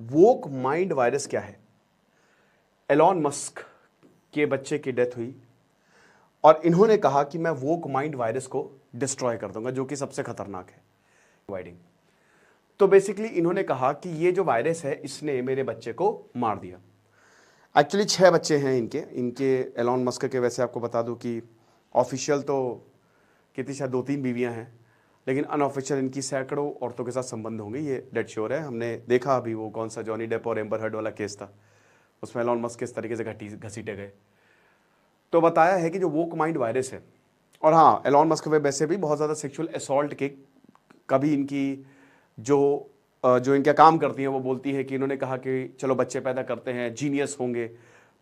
वोक mind virus क्या है? Elon Musk के बच्चे की डेथ हुई और इन्होंने कहा कि मैं वोक माइंड वायरस को डिस्ट्रॉय कर दूंगा, जो कि सबसे खतरनाक है वाइडिंग। तो बेसिकली इन्होंने कहा कि ये जो वायरस है इसने मेरे बच्चे को मार दिया। एक्चुअली 6 बच्चे हैं इनके एलॉन मस्क के। वैसे आपको बता दूं कि ऑफिशियल तो कितनी, शायद 2-3 बीवियां हैं, लेकिन अनऑफिशियल इनकी सैकड़ों औरतों के साथ संबंध होंगे, ये डेड श्योर है। हमने देखा अभी वो कौन सा जॉनी डेप और एम्बर हर्ड वाला केस था, उसमें एलॉन मस्क किस तरीके से घसीटे गए। तो बताया है कि जो वोक माइंड वायरस है, और हाँ एलॉन मस्क वैसे भी बहुत ज़्यादा सेक्सुअल असॉल्ट के कभी इनकी जो इनका काम करती हैं वो बोलती है कि इन्होंने कहा कि चलो बच्चे पैदा करते हैं, जीनियस होंगे,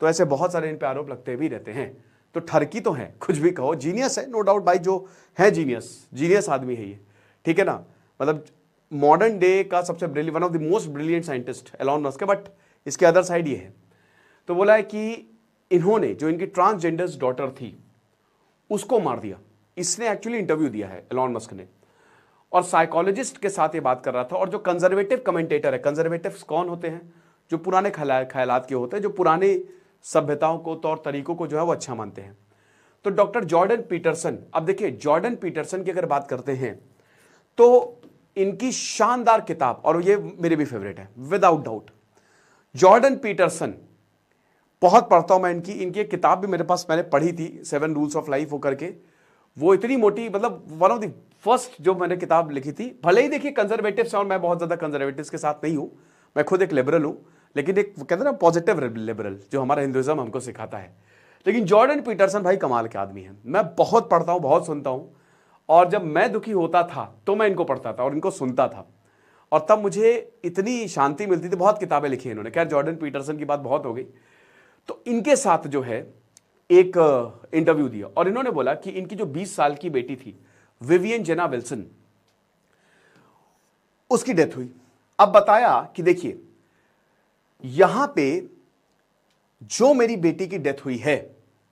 तो ऐसे बहुत सारे इन पे आरोप लगते भी रहते हैं। तो ठरकी तो है, कुछ भी कहो, जीनियस है नो डाउट भाई, जो है जीनियस आदमी है ये, ठीक है ना। मतलब मॉडर्न डे का सबसे brilliant, one of the most brilliant scientist Elon Musk है। बट इसके अदर साइड ये है, तो बोला है कि इन्होंने जो इनकी ट्रांसजेंडर्स डॉटर थी उसको मार दिया। इसने एक्चुअली इंटरव्यू दिया है एलॉन मस्क ने, और साइकोलॉजिस्ट के साथ ये बात कर रहा था। और जो कंजर्वेटिव कमेंटेटर है, कंजर्वेटिव्स कौन होते हैं? जो पुराने ख्यालात के होते हैं, जो पुराने सभ्यताओं को, तौर तरीकों को जो है वो अच्छा मानते हैं। तो डॉक्टर जॉर्डन पीटरसन, अब देखिए जॉर्डन पीटरसन की अगर बात करते हैं तो इनकी शानदार किताब, और ये मेरे भी फेवरेट है विदाउट डाउट, जॉर्डन पीटरसन, बहुत पढ़ता हूं मैं इनकी एक किताब भी मेरे पास मैंने पढ़ी थी, 7 रूल्स ऑफ लाइफ हो करके। वो इतनी मोटी, मतलब वन ऑफ द फर्स्ट जो मैंने किताब लिखी थी। भले ही देखिए कंजर्वेटिव्स और मैं बहुत ज्यादा कंजर्वेटिव्स के साथ नहीं हूं, मैं खुद एक लिबरल हूं, लेकिन एक कहते हैं ना पॉजिटिव लिबरल, जो हमारा हिंदुइज्म हमको सिखाता है। लेकिन जॉर्डन पीटरसन भाई कमाल के आदमी है, मैं बहुत पढ़ता हूं, बहुत सुनता हूं। और जब मैं दुखी होता था तो मैं इनको पढ़ता था और इनको सुनता था, और तब मुझे इतनी शांति मिलती थी। बहुत किताबें लिखी इन्होंने, खैर जॉर्डन पीटरसन की बात बहुत हो गई। तो इनके साथ जो है एक इंटरव्यू दिया, और इन्होंने बोला कि इनकी जो 20 साल की बेटी थी विवियन जेना विल्सन, उसकी डेथ हुई। अब बताया कि देखिए यहां पे जो मेरी बेटी की डेथ हुई है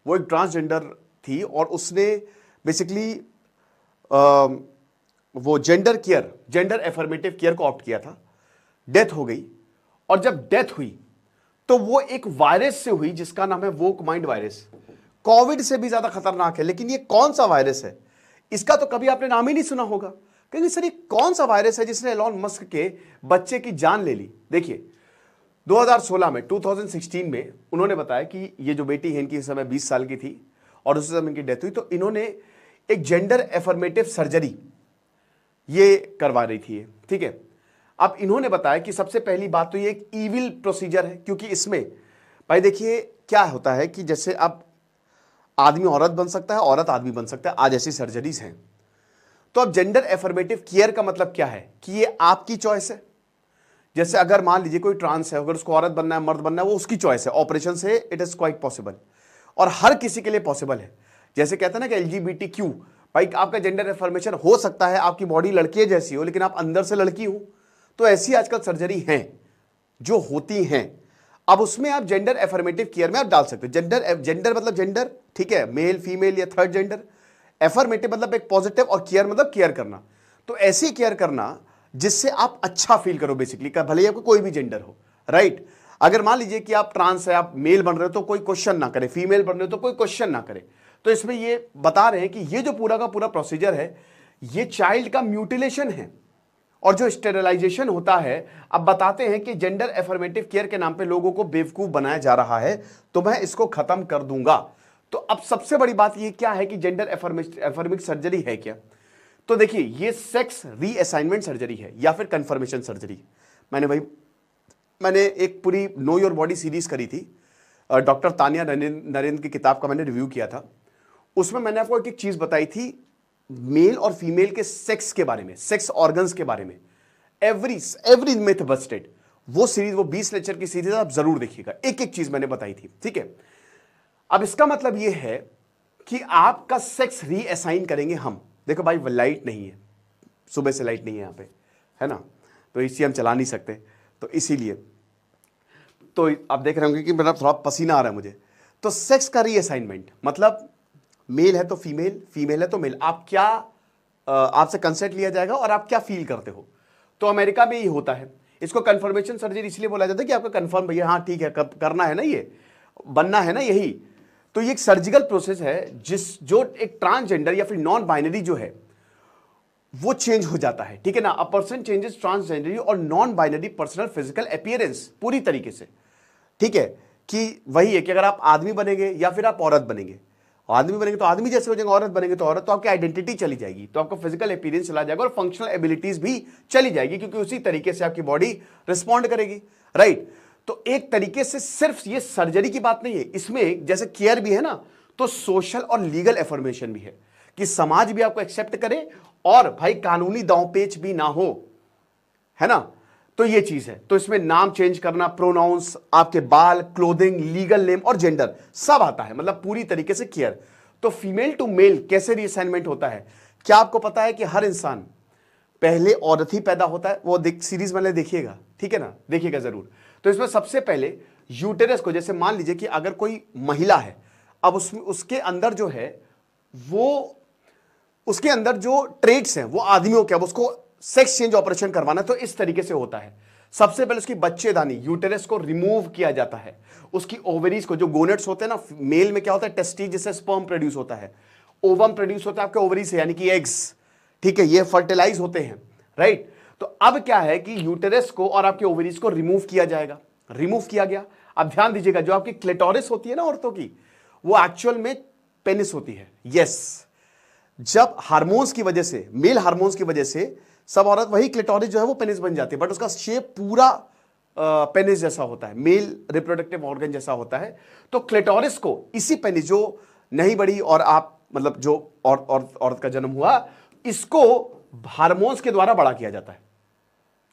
वो एक ट्रांसजेंडर थी, और उसने बेसिकली वो जेंडर एफर्मेटिव केयर को ऑप्ट किया था। डेथ हो गई, और जब डेथ हुई तो वो एक वायरस से हुई जिसका नाम है वोक माइंड वायरस। कोविड से भी ज्यादा खतरनाक है। लेकिन ये कौन सा वायरस है, इसका तो कभी आपने नाम ही नहीं सुना होगा, क्योंकि सर ये कौन सा वायरस है जिसने एलॉन मस्क के बच्चे की जान ले ली। देखिए 2016 में उन्होंने बताया कि ये जो बेटी है इनकी इस समय 20 साल की थी, और उस समय इनकी डेथ हुई। तो इन्होंने एक जेंडर एफर्मेटिव सर्जरी ये करवा रही थी, ठीक है। अब इन्होंने बताया कि सबसे पहली बात तो ये एक ईविल प्रोसीजर है, क्योंकि इसमें भाई देखिए क्या होता है कि जैसे अब आदमी औरत बन सकता है, औरत आदमी बन सकता है, आज ऐसी सर्जरीज हैं। तो अब जेंडर एफर्मेटिव केयर का मतलब क्या है कि ये आपकी चॉइस है। जैसे अगर मान लीजिए कोई ट्रांस है, अगर उसको औरत बनना है, मर्द बनना है, वो उसकी चॉइस है। ऑपरेशन से इट इज क्वाइट पॉसिबल, और हर किसी के लिए पॉसिबल है। जैसे कहते हैं ना कि LGBTQ, भाई आपका जेंडर एफर्मेशन हो सकता है, आपकी बॉडी लड़के जैसी हो लेकिन आप अंदर से लड़की हो, तो ऐसी आजकल सर्जरी हैं जो होती हैं। अब उसमें आप जेंडर एफर्मेटिव केयर में आप डाल सकते हो। जेंडर मतलब जेंडर, ठीक है, मेल फीमेल या थर्ड जेंडर। एफर्मेटिव मतलब एक पॉजिटिव, और केयर मतलब केयर करना। तो ऐसी केयर करना जिससे आप अच्छा फील करो बेसिकली, भले ही आपको कोई भी जेंडर हो, राइट। अगर मान लीजिए कि आप ट्रांस है, आप मेल बन रहे हो तो कोई क्वेश्चन ना करे, फीमेल बन रहे हो तो कोई क्वेश्चन ना करे। तो इसमें ये बता रहे हैं कि ये जो पूरा का पूरा प्रोसीजर है ये चाइल्ड का म्यूटिलेशन है, और जो स्टेरिलाइजेशन होता है। अब बताते हैं कि जेंडर एफर्मेटिव केयर के नाम पे लोगों को बेवकूफ बनाया जा रहा है, तो मैं इसको खत्म कर दूंगा। तो अब सबसे बड़ी बात ये क्या है कि जेंडर एफर्मिक सर्जरी है क्या? तो देखिए ये सेक्स रीअसाइनमेंट सर्जरी है या फिर कंफर्मेशन सर्जरी। मैंने एक पूरी नो योर बॉडी सीरीज करी थी, डॉक्टर तानिया नरेंद्र की किताब का मैंने रिव्यू किया था। उसमें मैंने आपको एक चीज बताई थी मेल और फीमेल के सेक्स के बारे में, सेक्स ऑर्गन्स के बारे में, एवरी मिथ बस्टेड। वो सीरीज, वो 20 लेक्चर की सीरीज आप जरूर देखिएगा, एक एक चीज मैंने बताई थी, ठीक है। अब इसका मतलब ये है कि आपका सेक्स रीअसाइन करेंगे हम। देखो भाई लाइट नहीं है, सुबह से लाइट नहीं है यहां पे, है ना, तो इसी हम चला नहीं सकते, तो इसीलिए तो आप देख रहे होंगे कि मेरा थोड़ा पसीना आ रहा है मुझे। तो सेक्स का रीअसाइनमेंट मतलब मेल है तो फीमेल, फीमेल है तो मेल। आप क्या आपसे कंसेंट लिया जाएगा और आप क्या फील करते हो। तो अमेरिका में ये होता है, इसको कंफर्मेशन सर्जरी इसलिए बोला जाता है कि आपका कंफर्म भैया हाँ ठीक है करना है ना, ये बनना है ना यही। तो ये एक सर्जिकल प्रोसेस है जो एक ट्रांसजेंडर या फिर नॉन बाइनरी जो है वो चेंज हो जाता है, ठीक है ना। अ पर्सन चेंजेस ट्रांसजेंडरी और non binary personal physical appearance पूरी तरीके से, ठीक है। कि वही है कि अगर आप आदमी बनेंगे या फिर आप औरत बनेंगे, आदमी बनेंगे तो आदमी जैसे हो जाएंगे, औरत बनेंगे तो औरत, तो आपकी आइडेंटिटी चली जाएगी, तो आपका फिजिकल अपीयरेंस चला जाएगा और फंक्शनल एबिलिटीज भी चली जाएगी, क्योंकि उसी तरीके से आपकी बॉडी रिस्पॉन्ड करेगी, राइट। तो एक तरीके से सिर्फ ये सर्जरी की बात नहीं है, इसमें जैसे केयर भी है ना, तो सोशल और लीगल एफर्मेशन भी है कि समाज भी आपको एक्सेप्ट करे और भाई कानूनी दांवपेच भी ना हो, है ना। तो ये चीज है। तो इसमें नाम चेंज करना, प्रोनाउंस, आपके बाल, क्लोथिंग, लीगल नेम और जेंडर सब आता है, मतलब पूरी तरीके से केयर। तो फीमेल टू मेल कैसे रीअसाइनमेंट होता है, क्या आपको पता है कि हर इंसान पहले औरत ही पैदा होता है? वो सीरीज वाले देखिएगा, ठीक है ना, देखिएगा जरूर। तो इसमें सबसे पहले यूटेरस को, जैसे मान लीजिए कि अगर कोई महिला है, अब उसमें उसके अंदर जो है वो, उसके अंदर जो ट्रेड्स हैं वो आदमियों के, अब उसको सेक्स चेंज ऑपरेशन करवाना, तो इस तरीके से होता है। सबसे पहले उसकी बच्चेदानी यूटेरस को रिमूव किया जाता है, उसकी ओवरीज को, जो गोनेट्स होते हैं ना, मेल में क्या होता है, टेस्टिस जिससे स्पर्म प्रोड्यूस होता है, ओवम प्रोड्यूस होता है आपके ओवरी से, यानी कि एग्स, ठीक है, ये फर्टिलाइज होते हैं, राइट। तो अब क्या है कि यूटेरस को और आपके ओवरीज को रिमूव किया जाएगा, रिमूव किया गया। अब ध्यान दीजिएगा, जो आपकी क्लिटोरिस होती है ना औरतों की, वो एक्चुअल में पेनिस होती है। यस, जब हार्मोन्स की वजह से, मेल हार्मोन्स की वजह से सब औरत, वही क्लिटोरिस जो है वो पेनिस बन जाती है, बट उसका शेप पूरा पेनिस जैसा होता है, मेल रिप्रोडक्टिव ऑर्गन जैसा होता है। तो क्लिटोरिस को इसी पेनिस जो नहीं बढ़ी और आप मतलब जो औरत का जन्म हुआ, इसको हार्मोन्स के द्वारा बड़ा किया जाता है।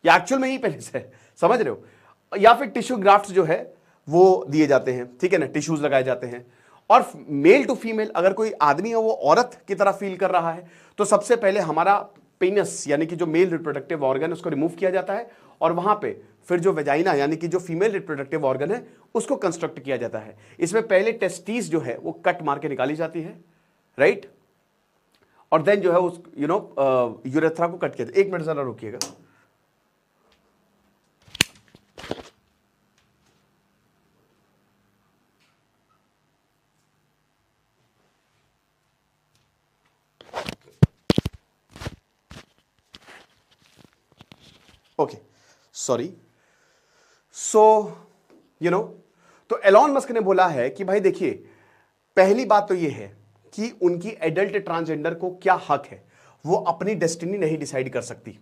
ये एक्चुअल में ही पेनिस है, समझ रहे हो। या फिर टिश्यू ग्राफ्ट जो है वो दिए जाते हैं, ठीक है ना, टिश्यूज लगाए जाते हैं। और मेल टू फीमेल, अगर कोई आदमी है वो औरत की तरह फील कर रहा है, तो सबसे पहले हमारा पेनिस यानी कि जो मेल रिप्रोडक्टिव ऑर्गन उसको रिमूव किया जाता है, और वहां पे फिर जो वेजाइना यानी कि जो फीमेल रिप्रोडक्टिव ऑर्गन है उसको कंस्ट्रक्ट किया जाता है। इसमें पहले टेस्टिस जो है वो कट मार के निकाली जाती है, राइट, और देन जो है उस यूरेथ्रा को कट किया। एक मिनट जरा रुकिएगा। Okay, sorry. तो एलॉन मस्क ने बोला है कि भाई देखिए, पहली बात तो ये है कि उनकी एडल्ट ट्रांसजेंडर को क्या हक है, वो अपनी डेस्टिनी नहीं डिसाइड कर सकती,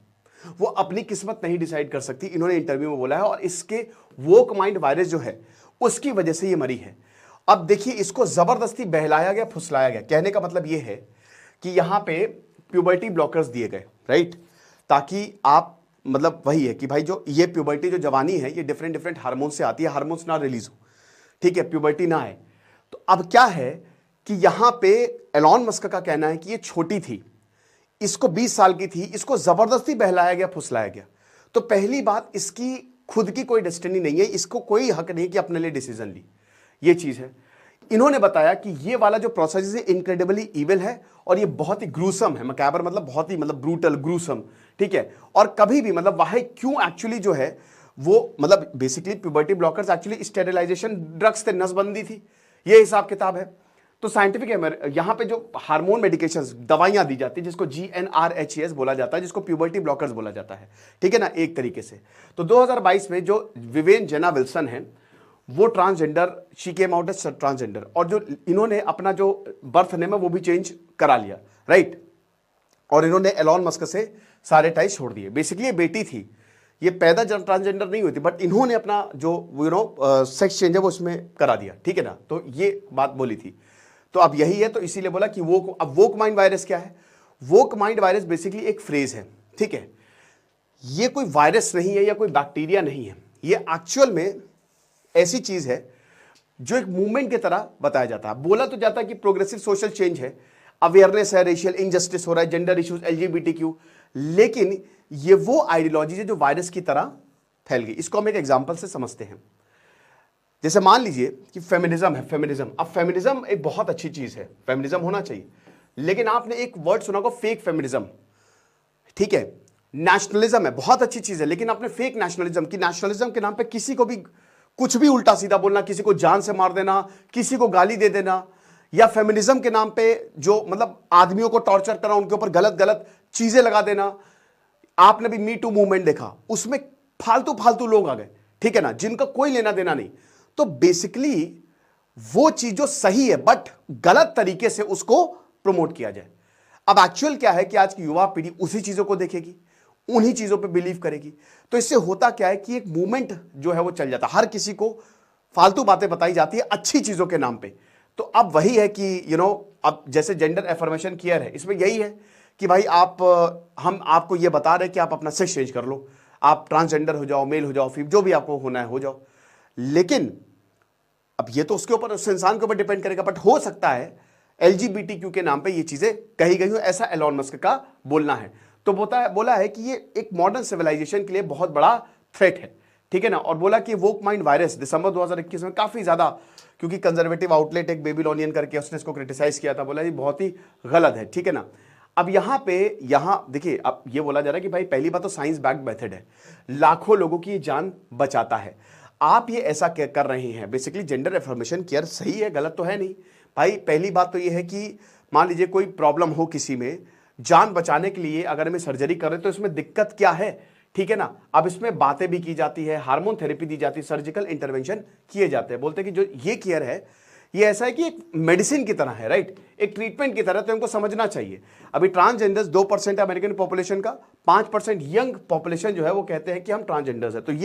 वो अपनी किस्मत नहीं डिसाइड कर सकती, इन्होंने इंटरव्यू में बोला है। और इसके वोक माइंड वायरस जो है उसकी वजह से ये मरी है। अब देखिए, इसको जबरदस्ती बहलाया गया, फुसलाया गया। कहने का मतलब ये है कि यहां पे प्यूबर्टी ब्लॉकर्स दिए गए, राइट, ताकि आप, मतलब वही है कि भाई जो ये प्यूबर्टी जो जवानी है ये डिफरेंट डिफरेंट हार्मोन से आती है, हार्मोन्स ना रिलीज हो, ठीक है, प्यूबर्टी ना आए। तो अब क्या है कि यहां पे एलॉन मस्क का कहना है कि ये छोटी थी, इसको 20 साल की थी, इसको जबरदस्ती बहलाया गया, फुसलाया गया। तो पहली बात, इसकी खुद की कोई डेस्टिनी नहीं है, इसको कोई हक नहीं कि अपने लिए डिसीजन ली, ये चीज है। इन्होंने बताया कि ये वाला जो प्रोसेस है इनक्रेडिबली इविल है और ये बहुत ही ग्रूसम है, मैकैबर मतलब बहुत ही मतलब ब्रूटल, ग्रूसम, ठीक है। और कभी भी मतलब वह क्यों एक्चुअली जो है वो, मतलब basically puberty blockers actually sterilization drugs थे, नसबंदी थी, ये हिसाब किताब है। तो साइंटिफिक है, यहां पे जो हार्मोन मेडिकेशंस, दवाइयां दी जाती है, जिसको GnRHs बोला जाता है, जिसको प्यूबर्टी ब्लॉकर्स बोला जाता है, ठीक है ना, एक तरीके से। तो 2022 में जो विवेन जेना विल्सन है, वो transgender, she came out as transgender, और जो इन्होंने अपना जो बर्थ नेम है वो भी चेंज करा लिया, राइट। और इन्होंने एलॉन मस्क से सारे टाइज छोड़ दिए। बेसिकली ये बेटी थी, ये पैदा ट्रांसजेंडर नहीं हुई थी, बट इन्होंने अपना जो सेक्स चेंज है वो इसमें करा दिया, ठीक है ना। तो ये बात बोली थी। तो अब यही है, तो इसीलिए बोला कि अब वोक माइंड वायरस क्या है। वोक माइंड वायरस बेसिकली एक फ्रेज है, ठीक है। ये कोई वायरस नहीं है या कोई बैक्टीरिया नहीं है, ये एक्चुअल में ऐसी चीज है जो एक मूवमेंट की तरह बताया जाता है। बोला तो जाता है कि प्रोग्रेसिव सोशल चेंज है, अवेयरनेस है, रेशियल इनजस्टिस हो रहा है, जेंडर इश्यूज, LGBTQ, लेकिन ये वो आइडियोलॉजी है जो वायरस की तरह फैल गई। इसको हम एक एग्जांपल से समझते हैं। जैसे मान लीजिए कि फेमिनिज्म है, फेमिनिज्म, अब फेमिनिज्म एक बहुत अच्छी चीज है, फेमिनिज्म होना चाहिए, लेकिन आपने एक वर्ड सुना होगा फेक फेमिनिज्म, ठीक है। नेशनलिज्म है, बहुत अच्छी चीज है, लेकिन आपने फेक नेशनलिज्म की, नेशनलिज्म के नाम पे किसी को भी कुछ भी उल्टा सीधा बोलना, किसी को जान से मार देना, किसी को गाली दे देना, या फेमिनिज्म के नाम पे जो मतलब आदमियों को टॉर्चर करना, उनके ऊपर गलत गलत चीजें लगा देना। आपने भी मी टू मूवमेंट देखा, उसमें फालतू फालतू लोग आ गए, ठीक है ना, जिनका कोई लेना देना नहीं। तो बेसिकली वो चीज जो सही है बट गलत तरीके से उसको प्रमोट किया जाए। अब एक्चुअल क्या है कि आज की युवा पीढ़ी उसी चीजों को देखेगी, उन्हीं चीजों पे बिलीव करेगी। तो इससे होता क्या है कि एक मूवमेंट जो है वो चल जाता है, हर किसी को फालतू बातें बताई जाती है अच्छी चीजों के नाम पे। तो अब वही है कि अब जैसे जेंडर एफर्मेशन केयर है, इसमें यही है कि भाई हम आपको ये बता रहे हैं कि आप अपना सेक्स चेंज कर लो, आप ट्रांसजेंडर हो जाओ, मेल हो जाओ, फीमेल, जो भी आपको होना है हो जाओ। लेकिन अब ये तो उसके ऊपर, उस इंसान के ऊपर डिपेंड करेगा, बट हो सकता है LGBTQ के नाम पे ये चीजें कही गई हो, ऐसा एलॉन मस्क का बोलना है। तो बोला है कि ये एक मॉडर्न सिविलाइजेशन के लिए बहुत बड़ा थ्रेट है, ठीक है ना। और बोला कि वोक माइंड वायरस दिसंबर 2021 में काफी ज्यादा, क्योंकि कंजर्वेटिव आउटलेट एक बेबीलोनियन करके उसने इसको क्रिटिसाइज किया था, बोला ये बहुत ही गलत है, ठीक है ना। अब यहां देखिए, अब ये बोला जा रहा है कि भाई पहली बात तो साइंस बैक्ड मेथड है, लाखों लोगों की जान बचाता है। आप ये ऐसा कर रहे हैं, बेसिकली जेंडर एफर्मेशन केयर सही है, गलत तो है नहीं भाई। पहली बात तो ये है कि मान लीजिए कोई प्रॉब्लम हो किसी में, जान बचाने के लिए अगर हमें सर्जरी कर रहे तो इसमें दिक्कत क्या है, ठीक है ना। अब इसमें बातें भी की जाती है, हार्मोन थेरेपी दी जाती है, सर्जिकल इंटरवेंशन किए जाते हैं। बोलते हैं कि जो ये केयर है ये ऐसा है कि एक मेडिसिन की तरह है, राइट, एक ट्रीटमेंट की तरह, तो हमको समझना चाहिए। अभी ट्रांसजेंडर्स 2% अमेरिकन पॉपुलेशन का, 5% यंग पॉपुलेशन जो है वो कहते हैं कि हम ट्रांसजेंडर्स है। तो ये